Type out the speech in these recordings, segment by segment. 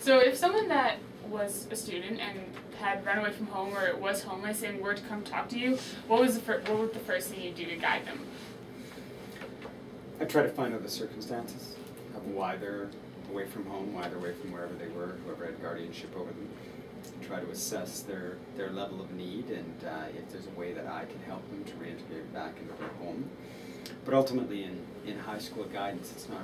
So if someone that was a student and had run away from home or was homeless and were to come talk to you, what would the first thing you do to guide them? I try to find out the circumstances of why they're away from home, why they're away from wherever they were, whoever had guardianship over them. Try to assess their level of need and if there's a way that I can help them to reintegrate back into their home. But ultimately in high school guidance, it's not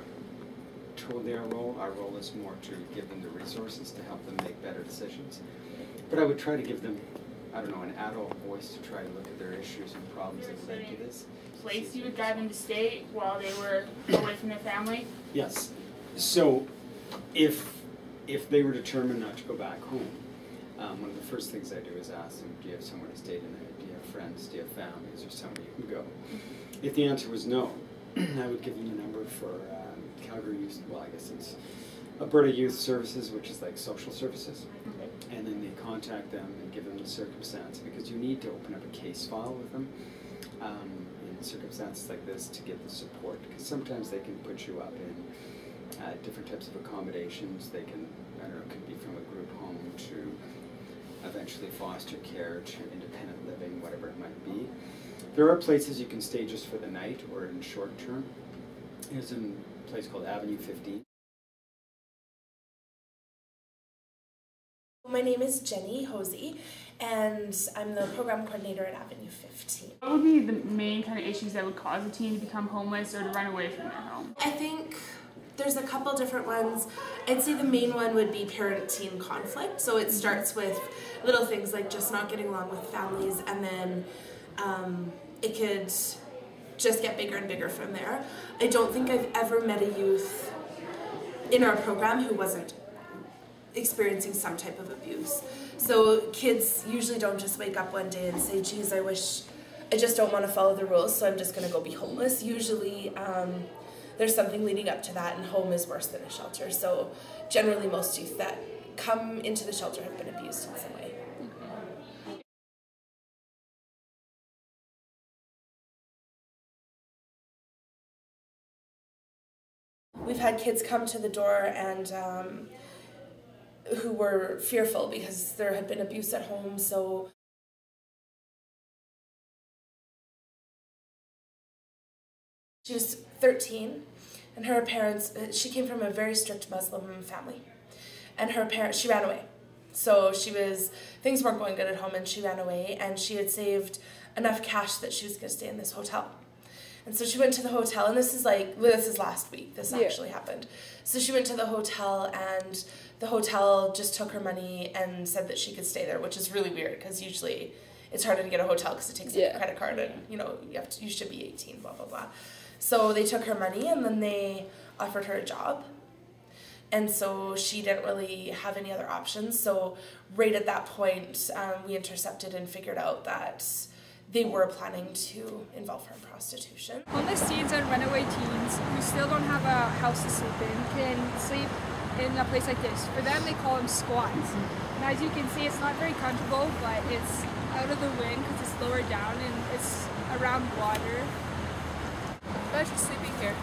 totally our role. Our role is more to give them the resources to help them make better decisions. But I would try to give them, I don't know, an adult voice to try to look at their issues and problems that led to this. Place you would guide them to stay while they were away from their family? Yes. So if they were determined not to go back home, one of the first things I do is ask them, do you have somewhere to stay tonight? Do you have friends? Do you have family? Is there somewhere you can go? If the answer was no, I would give them a number for Calgary Youth, well, I guess it's Alberta Youth Services, which is like social services. Okay. And then they contact them and give them the circumstance, because you need to open up a case file with them in circumstances like this to get the support, because sometimes they can put you up in different types of accommodations. They can, I don't know, it could be from a group home to eventually foster care to independent living, whatever it might be. There are places you can stay just for the night or in short term. There's a place called Avenue 15. My name is Jenny Hosey, and I'm the program coordinator at Avenue 15. What would be the main kind of issues that would cause a teen to become homeless or to run away from their home? I think there's a couple different ones. I'd say the main one would be parent-teen conflict. So it starts with little things like just not getting along with families, and then it could just get bigger and bigger from there. I don't think I've ever met a youth in our program who wasn't experiencing some type of abuse. So kids usually don't just wake up one day and say, geez, I just don't want to follow the rules, so I'm just going to go be homeless. Usually there's something leading up to that, and home is worse than a shelter. So generally most youth that come into the shelter have been abused in some way. We've had kids come to the door and who were fearful because there had been abuse at home. So she was 13, and her parents, she came from a very strict Muslim family, and her parents, she ran away. So things weren't going good at home, and she ran away, and she had saved enough cash that she was going to stay in this hotel. And so she went to the hotel, and this is last week, this actually happened. So she went to the hotel, and the hotel just took her money and said that she could stay there, which is really weird, because usually it's harder to get a hotel because it takes a credit card, and you should be 18, blah, blah, blah. So they took her money, and then they offered her a job. And so she didn't really have any other options. So right at that point, we intercepted and figured out that they were planning to involve her in prostitution. Homeless teens and runaway teens who still don't have a house to sleep in can sleep in a place like this. For them, they call them squats. And as you can see, it's not very comfortable, but it's out of the wind because it's lower down and it's around water. But just sleeping here.